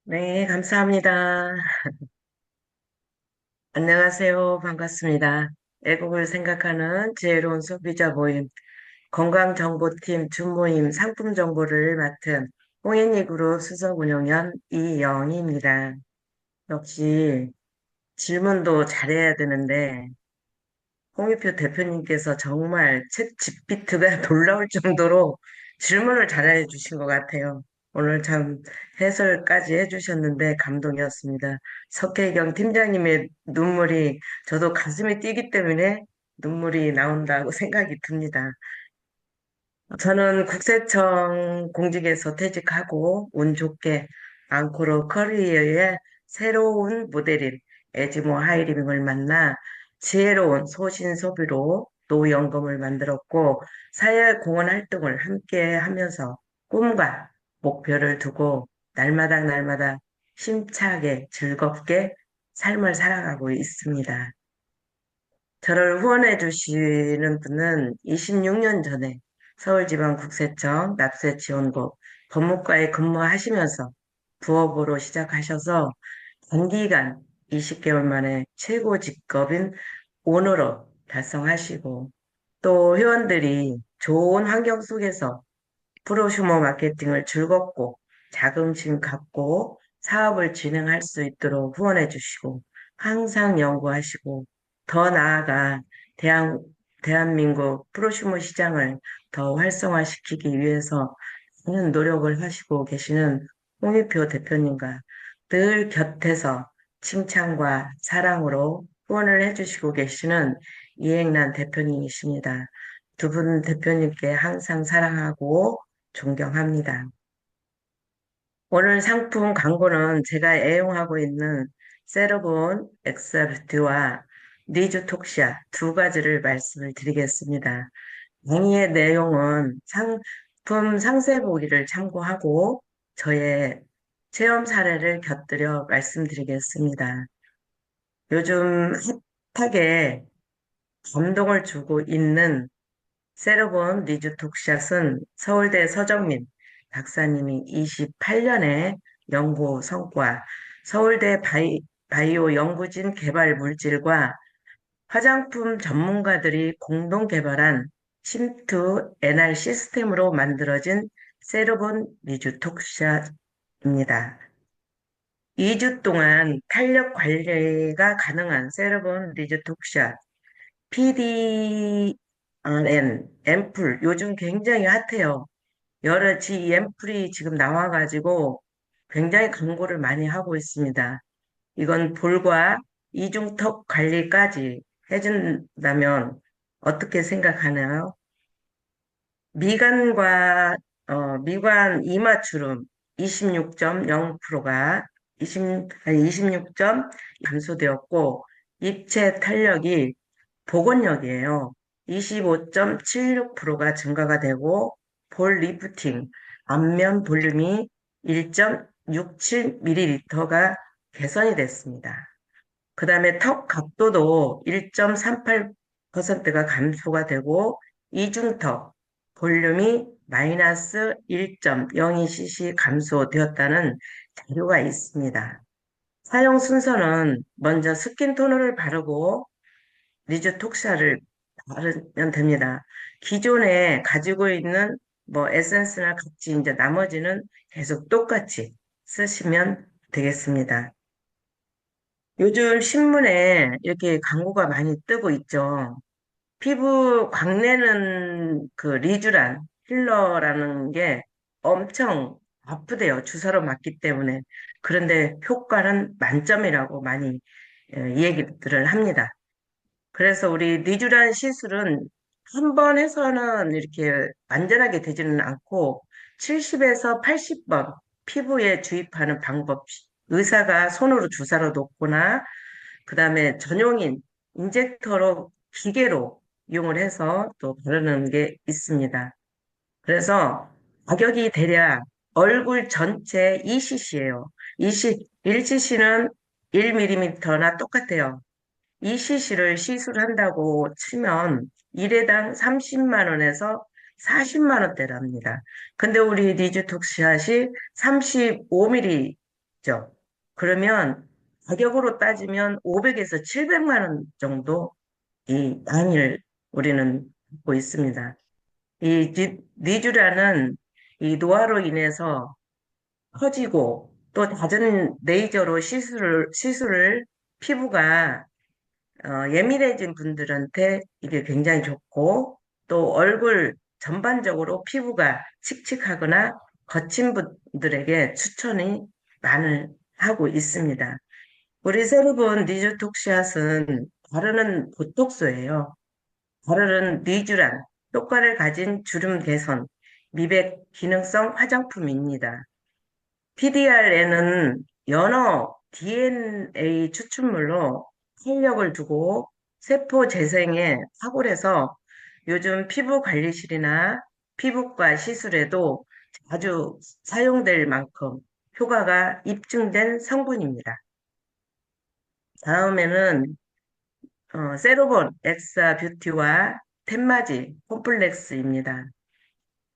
네, 감사합니다. 안녕하세요. 반갑습니다. 애국을 생각하는 지혜로운 소비자 모임, 건강정보팀 준모임 상품 정보를 맡은 홍인이 그룹 수석 운영연 이영희입니다. 역시 질문도 잘해야 되는데, 홍익표 대표님께서 정말 챗 GPT가 놀라울 정도로 질문을 잘해 주신 것 같아요. 오늘 참 해설까지 해주셨는데 감동이었습니다. 석혜경 팀장님의 눈물이 저도 가슴이 뛰기 때문에 눈물이 나온다고 생각이 듭니다. 저는 국세청 공직에서 퇴직하고 운 좋게 앙코르 커리어의 새로운 모델인 에즈모 하이리빙을 만나 지혜로운 소신소비로 노연금을 만들었고 사회공헌 활동을 함께 하면서 꿈과 목표를 두고 날마다 힘차게 즐겁게 삶을 살아가고 있습니다. 저를 후원해 주시는 분은 26년 전에 서울지방국세청 납세지원국 법무과에 근무하시면서 부업으로 시작하셔서 단기간 20개월 만에 최고 직급인 오너로 달성하시고 또 회원들이 좋은 환경 속에서 프로슈머 마케팅을 즐겁고 자긍심 갖고 사업을 진행할 수 있도록 후원해 주시고 항상 연구하시고 더 나아가 대한, 대한민국 프로슈머 시장을 더 활성화시키기 위해서 많은 노력을 하시고 계시는 홍익표 대표님과 늘 곁에서 칭찬과 사랑으로 후원을 해주시고 계시는 이행란 대표님이십니다. 두 분 대표님께 항상 사랑하고 존경합니다. 오늘 상품 광고는 제가 애용하고 있는 세러본 엑사뷰티와 니주톡시아 두 가지를 말씀을 드리겠습니다. 강의의 내용은 상품 상세 보기를 참고하고 저의 체험 사례를 곁들여 말씀드리겠습니다. 요즘 핫하게 감동을 주고 있는 세러본 리주톡샷은 서울대 서정민 박사님이 28년의 연구 성과, 서울대 바이오 연구진 개발 물질과 화장품 전문가들이 공동 개발한 침투 NR 시스템으로 만들어진 세러본 리주톡샷입니다. 2주 동안 탄력 관리가 가능한 세러본 리주톡샷 PDRN, 앰플, 요즘 굉장히 핫해요. 여러 지 앰플이 지금 나와가지고 굉장히 광고를 많이 하고 있습니다. 이건 볼과 이중턱 관리까지 해준다면 어떻게 생각하나요? 미간 이마주름 26.0%가 26점 감소되었고 입체 탄력이 복원력이에요. 25.76%가 증가가 되고 볼 리프팅 앞면 볼륨이 1.67ml가 개선이 됐습니다. 그 다음에 턱 각도도 1.38%가 감소가 되고 이중턱 볼륨이 마이너스 1.02cc 감소되었다는 자료가 있습니다. 사용 순서는 먼저 스킨 토너를 바르고 리조톡샤를 바르면 됩니다. 기존에 가지고 있는 뭐 에센스나 같이 이제 나머지는 계속 똑같이 쓰시면 되겠습니다. 요즘 신문에 이렇게 광고가 많이 뜨고 있죠. 피부 광내는 그 리쥬란 필러라는 게 엄청 아프대요. 주사로 맞기 때문에. 그런데 효과는 만점이라고 많이 얘기들을 합니다. 그래서 우리 리쥬란 시술은 한 번 해서는 이렇게 완전하게 되지는 않고 70에서 80번 피부에 주입하는 방법, 의사가 손으로 주사로 놓거나 그다음에 전용인 인젝터로 기계로 이용을 해서 또 바르는 게 있습니다. 그래서 가격이 대략 얼굴 전체 2cc예요. 1cc는 1mm나 똑같아요. 2cc를 시술한다고 치면 1회당 30만 원에서 40만 원대랍니다. 근데 우리 리주톡시앗이 35mm 있죠. 그러면 가격으로 따지면 500에서 700만 원 정도 이 단위를 우리는 받고 있습니다. 이 니쥬라는 이 노화로 인해서 커지고 또 잦은 레이저로 시술을 피부가 예민해진 분들한테 이게 굉장히 좋고 또 얼굴 전반적으로 피부가 칙칙하거나 거친 분들에게 추천이 많이 하고 있습니다. 우리 세르본 니주톡시앗은 바르는 보톡스예요. 바르는 니쥬란 효과를 가진 주름 개선, 미백 기능성 화장품입니다. PDRN은 연어 DNA 추출물로 활력을 두고 세포 재생에 탁월해서 요즘 피부 관리실이나 피부과 시술에도 자주 사용될 만큼 효과가 입증된 성분입니다. 다음에는 세로본 엑사 뷰티와 텐마지 콤플렉스입니다.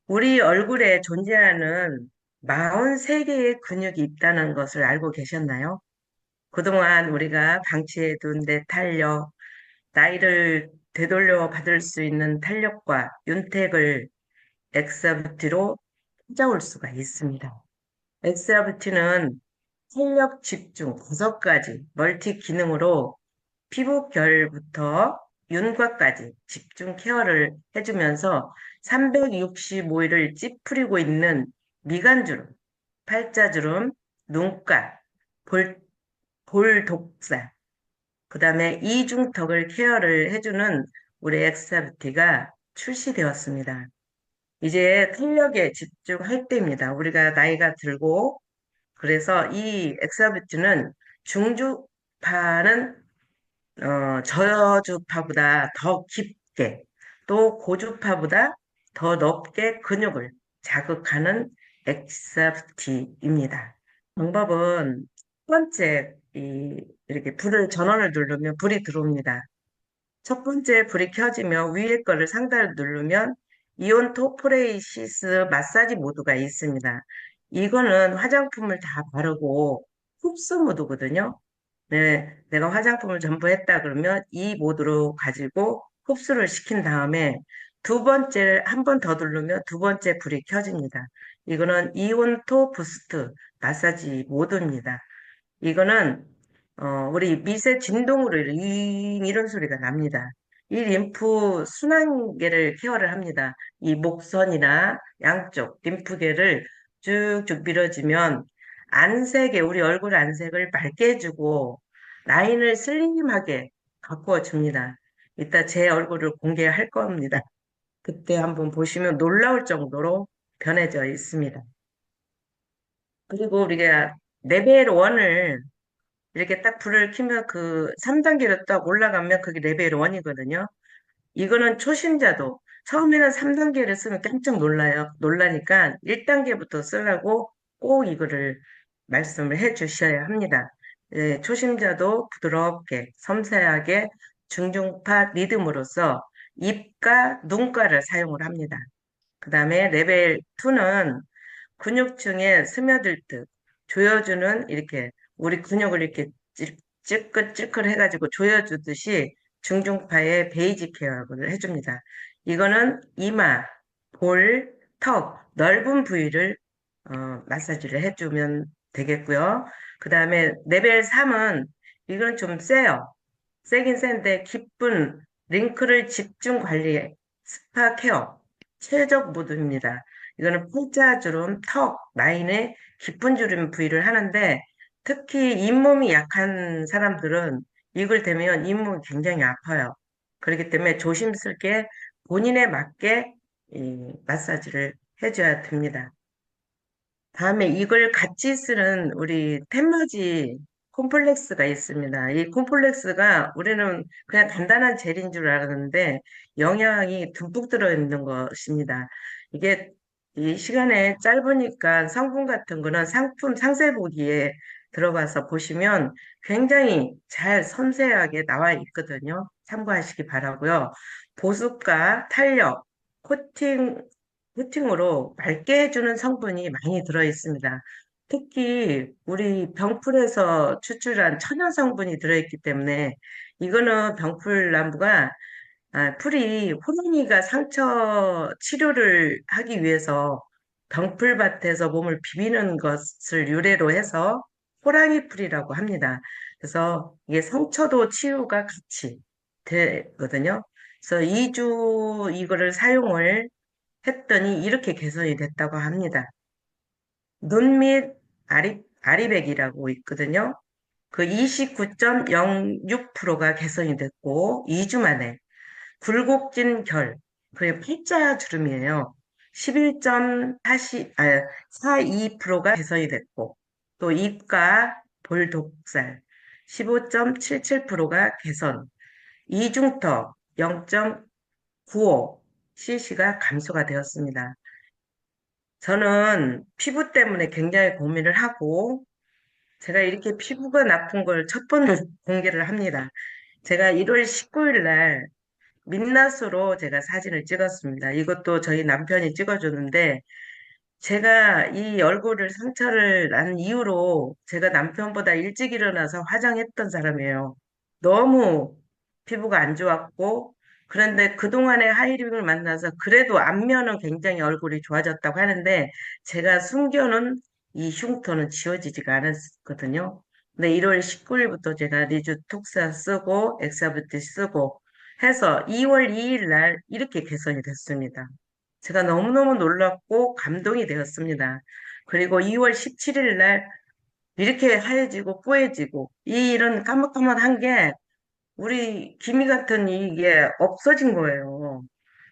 우리 얼굴에 존재하는 43개의 근육이 있다는 것을 알고 계셨나요? 그동안 우리가 방치해둔 내 탄력, 나이를 되돌려 받을 수 있는 탄력과 윤택을 엑사뷰티로 찾아올 수가 있습니다. 엑사뷰티는 탄력 집중 5가지 멀티 기능으로 피부결부터 윤곽까지 집중 케어를 해주면서 365일을 찌푸리고 있는 미간주름, 팔자주름, 눈가, 볼, 볼독살, 그 다음에 이중턱을 케어를 해주는 우리 엑사뷰티가 출시되었습니다. 이제 탄력에 집중할 때입니다. 우리가 나이가 들고 그래서 이 엑사뷰티는 중주파는 저주파보다 더 깊게 또 고주파보다 더 높게 근육을 자극하는 엑사프티입니다. 방법은 첫 번째 이렇게 전원을 누르면 불이 들어옵니다. 첫 번째 불이 켜지면 위에 거를 상단을 누르면 이온 토프레이시스 마사지 모드가 있습니다. 이거는 화장품을 다 바르고 흡수 모드거든요. 네, 내가 화장품을 전부 했다 그러면 이 모드로 가지고 흡수를 시킨 다음에 두 번째, 한 번 더 누르면 두 번째 불이 켜집니다. 이거는 이온토 부스트 마사지 모드입니다. 이거는 우리 미세 진동으로 이런 소리가 납니다. 이 림프 순환계를 케어를 합니다. 이 목선이나 양쪽 림프계를 쭉쭉 밀어주면 안색에 우리 얼굴 안색을 맑게 해주고 라인을 슬림하게 바꾸어 줍니다. 이따 제 얼굴을 공개할 겁니다. 그때 한번 보시면 놀라울 정도로 변해져 있습니다. 그리고 우리가 레벨 1을 이렇게 딱 불을 켜면 그 3단계로 딱 올라가면 그게 레벨 1이거든요. 이거는 초심자도 처음에는 3단계를 쓰면 깜짝 놀라요. 놀라니까 1단계부터 쓰라고 꼭 이거를 말씀을 해 주셔야 합니다. 예, 초심자도 부드럽게 섬세하게 중중파 리듬으로써 입과 눈가를 사용을 합니다. 그 다음에 레벨 2는 근육층에 스며들 듯 조여주는 이렇게 우리 근육을 이렇게 찔끔찔끔 해가지고 조여주듯이 중중파의 베이지 케어를 해줍니다. 이거는 이마, 볼, 턱, 넓은 부위를 마사지를 해주면 되겠고요. 그 다음에 레벨 3은 이건 좀 세요. 세긴 센데 깊은 링크를 집중 관리해 스파 케어 최적 모드입니다. 이거는 팔자주름, 턱, 라인에 깊은 주름 부위를 하는데 특히 잇몸이 약한 사람들은 이걸 대면 잇몸이 굉장히 아파요. 그렇기 때문에 조심스럽게 본인에 맞게 이 마사지를 해줘야 됩니다. 다음에 이걸 같이 쓰는 우리 텐마지 콤플렉스가 있습니다. 이 콤플렉스가 우리는 그냥 단단한 젤인 줄 알았는데 영양이 듬뿍 들어있는 것입니다. 이게 이 시간에 짧으니까 성분 같은 거는 상품 상세 보기에 들어가서 보시면 굉장히 잘 섬세하게 나와 있거든요. 참고하시기 바라고요. 보습과 탄력, 코팅으로 맑게 해주는 성분이 많이 들어 있습니다. 특히 우리 병풀에서 추출한 천연 성분이 들어있기 때문에 이거는 병풀나무가 풀이 호랑이가 상처 치료를 하기 위해서 병풀밭에서 몸을 비비는 것을 유래로 해서 호랑이 풀이라고 합니다. 그래서 이게 상처도 치유가 같이 되거든요. 그래서 2주 이거를 사용을 했더니 이렇게 개선이 됐다고 합니다. 눈 및 아리백이라고 있거든요. 그 29.06%가 개선이 됐고 2주 만에 굴곡진 결, 그게 팔자 주름이에요. 11.42%가 개선이 됐고, 또 입가 볼독살 15.77%가 개선, 이중턱 0.95cc가 감소가 되었습니다. 저는 피부 때문에 굉장히 고민을 하고, 제가 이렇게 피부가 나쁜 걸 첫 번으로 공개를 합니다. 제가 1월 19일 날 민낯으로 제가 사진을 찍었습니다. 이것도 저희 남편이 찍어줬는데, 제가 이 얼굴을 상처를 난 이후로 제가 남편보다 일찍 일어나서 화장했던 사람이에요. 너무 피부가 안 좋았고, 그런데 그동안에 하이림을 만나서 그래도 안면은 굉장히 얼굴이 좋아졌다고 하는데, 제가 숨겨놓은 이 흉터는 지워지지가 않았거든요. 근데 1월 19일부터 제가 리주톡사 쓰고, 엑사브티 쓰고 해서 2월 2일 날 이렇게 개선이 됐습니다. 제가 너무너무 놀랍고 감동이 되었습니다. 그리고 2월 17일 날 이렇게 하얘지고 뿌얘지고 이런 까맣까맣한 게 우리 기미 같은 이게 없어진 거예요.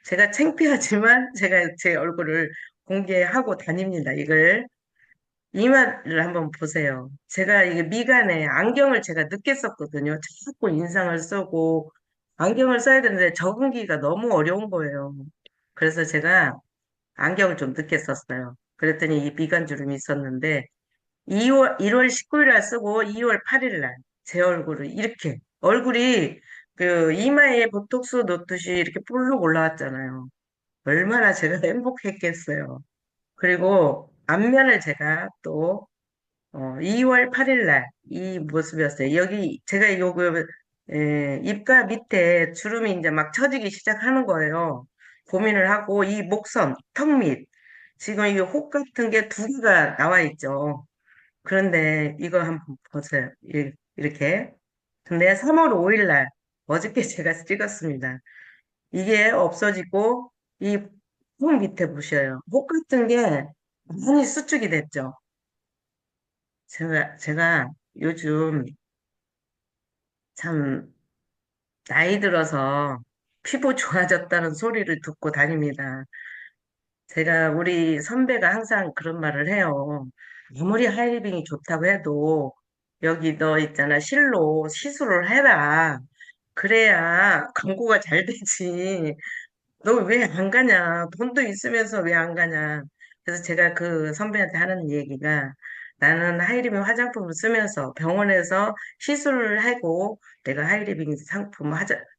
제가 창피하지만 제가 제 얼굴을 공개하고 다닙니다. 이걸 이마를 한번 보세요. 제가 이게 미간에 안경을 제가 늦게 썼거든요. 자꾸 인상을 쓰고 안경을 써야 되는데 적응기가 너무 어려운 거예요. 그래서 제가 안경을 좀 늦게 썼어요. 그랬더니 이 미간주름이 있었는데 1월 19일 날 쓰고 2월 8일 날 제 얼굴을 이렇게 얼굴이 그 이마에 보톡스 놓듯이 이렇게 볼록 올라왔잖아요. 얼마나 제가 행복했겠어요. 그리고 앞면을 제가 또 2월 8일 날 이 모습이었어요. 여기 제가 요거 입가 밑에 주름이 이제 막 처지기 시작하는 거예요. 고민을 하고 이 목선, 턱 밑, 지금 이게 혹 같은 게 두 개가 나와 있죠. 그런데 이거 한번 보세요. 이렇게. 근데 3월 5일 날 어저께 제가 찍었습니다. 이게 없어지고 이 턱 밑에 보셔요. 혹 같은 게 많이 수축이 됐죠. 제가 요즘 참 나이 들어서 피부 좋아졌다는 소리를 듣고 다닙니다. 제가 우리 선배가 항상 그런 말을 해요. 아무리 하이리빙이 좋다고 해도 여기 너 있잖아 실로 시술을 해라. 그래야 광고가 잘 되지. 너 왜 안 가냐? 돈도 있으면서 왜 안 가냐? 그래서 제가 그 선배한테 하는 얘기가 나는 하이리빙 화장품을 쓰면서 병원에서 시술을 하고 내가 하이리빙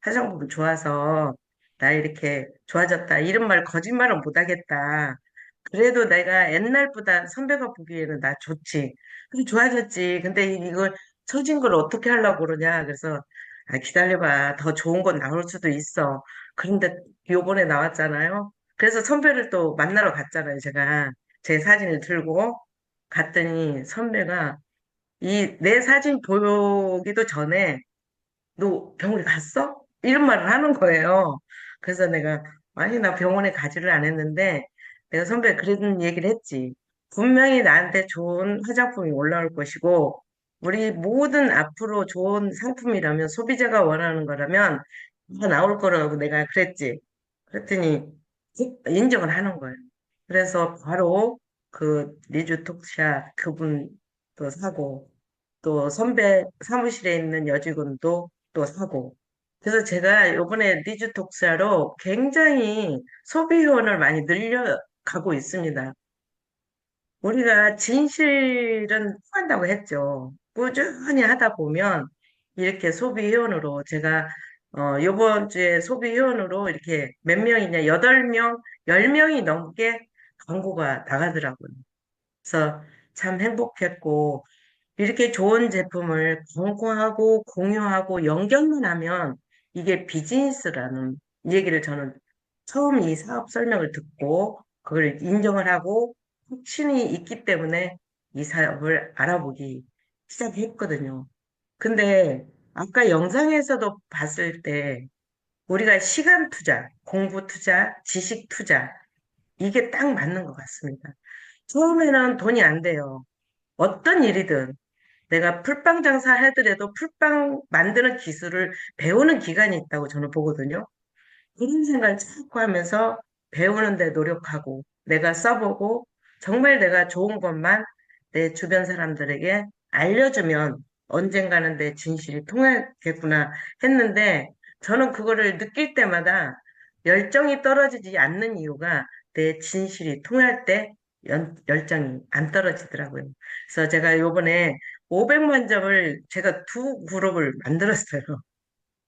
화장품을 좋아서 나 이렇게 좋아졌다. 이런 말 거짓말은 못 하겠다. 그래도 내가 옛날보다 선배가 보기에는 나 좋지. 그래 좋아졌지. 근데 이걸 처진 걸 어떻게 하려고 그러냐. 그래서 기다려봐. 더 좋은 건 나올 수도 있어. 그런데 요번에 나왔잖아요. 그래서 선배를 또 만나러 갔잖아요. 제가 제 사진을 들고 갔더니 선배가 이 내 사진 보기도 전에 너 병원에 갔어? 이런 말을 하는 거예요. 그래서 내가 아니 나 병원에 가지를 않았는데 내가 선배 그런 얘기를 했지. 분명히 나한테 좋은 화장품이 올라올 것이고 우리 모든 앞으로 좋은 상품이라면 소비자가 원하는 거라면 다 나올 거라고 내가 그랬지. 그랬더니 인정을 하는 거예요. 그래서 바로 그 리주톡샤 그분도 사고 또 선배 사무실에 있는 여직원도 또 사고. 그래서 제가 요번에 리주톡샤로 굉장히 소비 효원을 많이 늘려가고 있습니다. 우리가 진실은 통한다고 했죠. 꾸준히 하다 보면 이렇게 소비 회원으로 제가 요번 주에 소비 회원으로 이렇게 몇 명이냐 8명, 10명이 넘게 광고가 나가더라고요. 그래서 참 행복했고, 이렇게 좋은 제품을 광고하고 공유하고 연결만 하면 이게 비즈니스라는 얘기를 저는 처음 이 사업 설명을 듣고 그걸 인정을 하고 확신이 있기 때문에 이 사업을 알아보기 시작했거든요. 근데 아까 영상에서도 봤을 때 우리가 시간 투자, 공부 투자, 지식 투자 이게 딱 맞는 것 같습니다. 처음에는 돈이 안 돼요. 어떤 일이든 내가 풀빵 장사 하더라도 풀빵 만드는 기술을 배우는 기간이 있다고 저는 보거든요. 그런 생각을 자꾸 하면서 배우는데 노력하고 내가 써보고 정말 내가 좋은 것만 내 주변 사람들에게 알려주면 언젠가는 내 진실이 통하겠구나 했는데 저는 그거를 느낄 때마다 열정이 떨어지지 않는 이유가 내 진실이 통할 때 열정이 안 떨어지더라고요. 그래서 제가 요번에 500만 점을 제가 두 그룹을 만들었어요.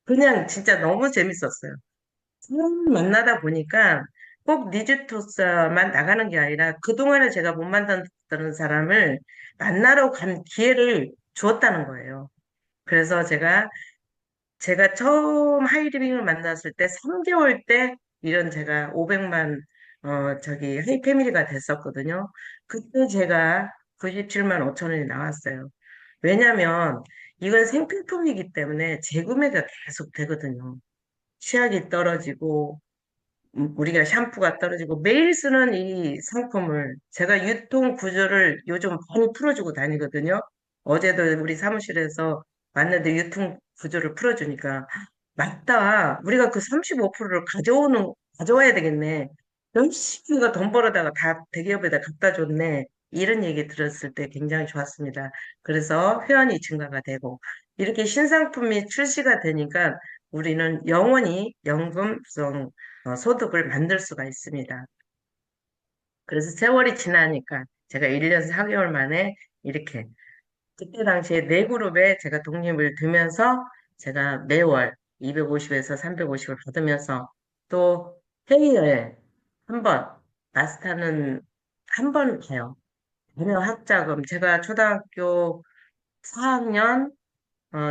그냥 진짜 너무 재밌었어요. 사람을 만나다 보니까 꼭 니지토스만 나가는 게 아니라 그동안에 제가 못 만났던 사람을 만나러 간 기회를 주었다는 거예요. 그래서 제가 처음 하이리빙을 만났을 때 3개월 때 이런 제가 500만, 하이 패밀리가 됐었거든요. 그때 제가 97만 5천 원이 나왔어요. 왜냐면 이건 생필품이기 때문에 재구매가 계속 되거든요. 취약이 떨어지고 우리가 샴푸가 떨어지고 매일 쓰는 이 상품을 제가 유통 구조를 요즘 많이 풀어주고 다니거든요. 어제도 우리 사무실에서 왔는데 유통 구조를 풀어주니까 맞다. 우리가 그 35%를 가져와야 되겠네. 열심히 이거 돈 벌어다가 다 대기업에다 갖다 줬네. 이런 얘기 들었을 때 굉장히 좋았습니다. 그래서 회원이 증가가 되고 이렇게 신상품이 출시가 되니까 우리는 영원히 연금성 소득을 만들 수가 있습니다. 그래서 세월이 지나니까 제가 1년 4개월 만에 이렇게 그때 당시에 네 그룹에 제가 독립을 두면서 제가 매월 250에서 350을 받으면서 또 회의에 한 번, 마스터는 한 번 가요. 무료 학자금. 제가 초등학교 4학년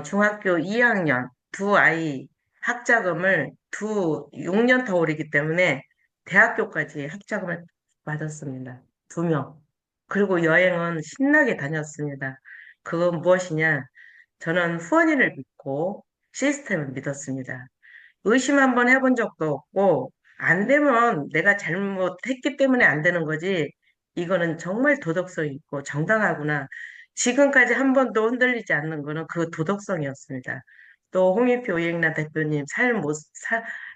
중학교 2학년 두 아이 학자금을 6년 더 오르기 때문에 대학교까지 학자금을 받았습니다. 두 명. 그리고 여행은 신나게 다녔습니다. 그건 무엇이냐? 저는 후원인을 믿고 시스템을 믿었습니다. 의심 한번 해본 적도 없고, 안 되면 내가 잘못했기 때문에 안 되는 거지. 이거는 정말 도덕성이 있고 정당하구나. 지금까지 한 번도 흔들리지 않는 거는 그 도덕성이었습니다. 또 홍익표 이행란 대표님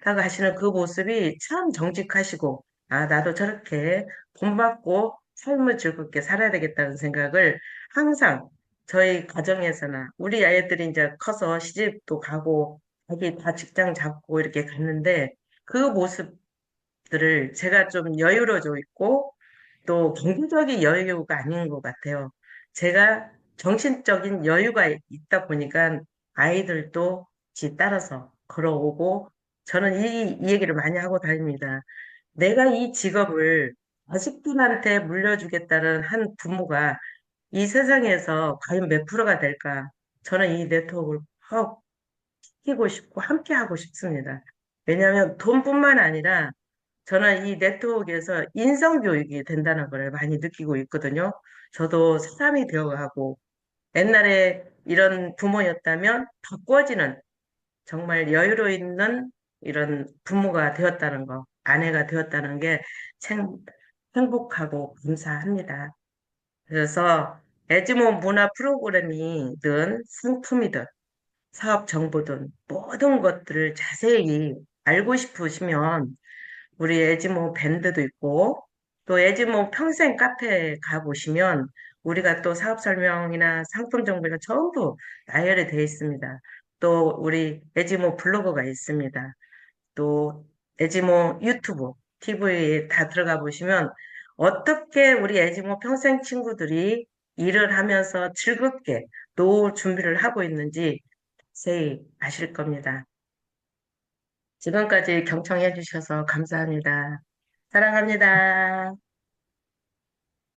살아가시는 그 모습이 참 정직하시고, 아, 나도 저렇게 본받고 삶을 즐겁게 살아야 되겠다는 생각을 항상 저희 가정에서나 우리 아이들이 이제 커서 시집도 가고 자기 다 직장 잡고 이렇게 갔는데 그 모습들을 제가 좀 여유로워져 있고 또 경제적인 여유가 아닌 것 같아요. 제가 정신적인 여유가 있다 보니까 아이들도 지 따라서 걸어오고 저는 이 얘기를 많이 하고 다닙니다. 내가 이 직업을 자식들한테 물려주겠다는 한 부모가 이 세상에서 과연 몇 프로가 될까? 저는 이 네트워크를 꼭 키고 싶고 함께 하고 싶습니다. 왜냐하면 돈뿐만 아니라 저는 이 네트워크에서 인성교육이 된다는 걸 많이 느끼고 있거든요. 저도 사람이 되어가고 옛날에 이런 부모였다면 바꿔지는 정말 여유로 있는 이런 부모가 되었다는 거, 아내가 되었다는 게 참 행복하고 감사합니다. 그래서 에즈모 문화 프로그램이든 상품이든 사업 정보든 모든 것들을 자세히 알고 싶으시면 우리 에지모 밴드도 있고 또 에지모 평생 카페에 가보시면 우리가 또 사업 설명이나 상품 정보가 전부 나열이 되어 있습니다. 또 우리 에지모 블로그가 있습니다. 또 에지모 유튜브, TV에 다 들어가 보시면 어떻게 우리 에지모 평생 친구들이 일을 하면서 즐겁게 노후 준비를 하고 있는지 자세히 아실 겁니다. 지금까지 경청해 주셔서 감사합니다. 사랑합니다.